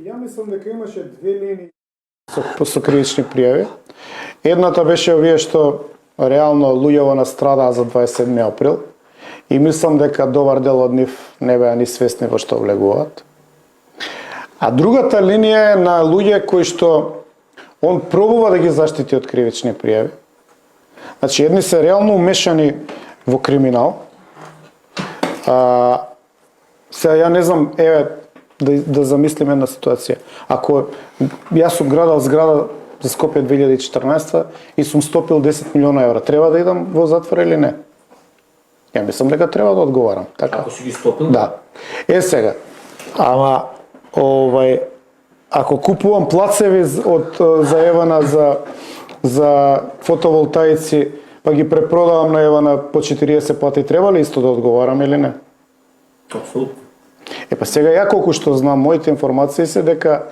Ја мислам дека имаше две линии со кривични пријави. Едната беше овие што реално луѓето настрадаа за 27 април и мислам дека добар дел од нив не беа ни свесни во што влегуваат. А другата линија е на луѓе кои што он пробува да ги заштити од кривични пријави. Значи, едни се реално умешани во криминал. Сега ја не знам, еве, да замислиме една ситуација. Ако јас сум градал зграда за Скопје 2014 и сум стопил 10 милиона евра, треба да идам во затвор или не? Ја мислам дека треба да одговарам, така? Ако си ги стопил? Да. Сега, ама ако купувам плацеви за Евана за фотоволтаици, па ги препродавам на Евана по 40 пати, треба ли исто да одговарам или не? Апсолутно. Па сега ја колку што знам, моите информации се дека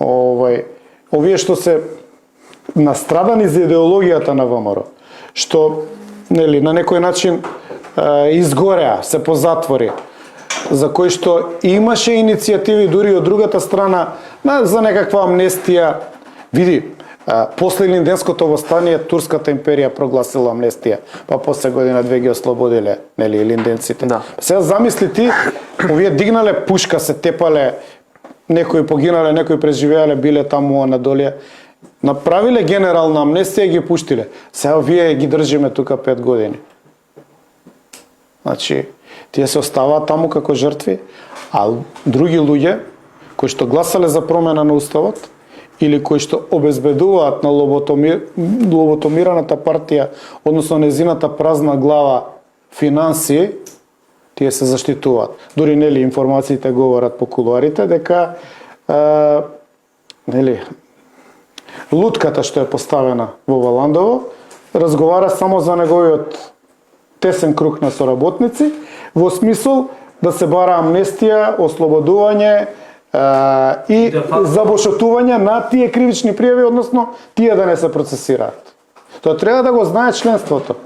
овие што се настрадани за идеологијата на ВМРО, што нели на некој начин изгореа, се позатвори, за кои што имаше иницијативи дури од другата страна за некаква амнестија. Види, после Илинденското востание Турската империја прогласила амнестија, па после година две ги ослободиле, нели, илинденците. Да. Сега замисли ти, овие дигнале пушка, се тепале, некои погинале, некои преживеале, биле таму надоле, направиле генерална амнестија и ги пуштиле. Сега овие ги држиме тука 5 години. Значи, тие се оставаат таму како жртви, а други луѓе кои што гласале за промена на уставот или кои што обезбедуваат на лоботомираната партија, односно незината празна глава финансии, тие се заштитуваат. Дури нели информациите говорат по кулуарите дека нели лутката што е поставена во Валандово разговара само за неговиот тесен круг на соработници, во смисол да се бара амнестија, ослободување и забошотување на тие кривични пријави, односно тие да не се процесираат. Тоа треба да го знае членството.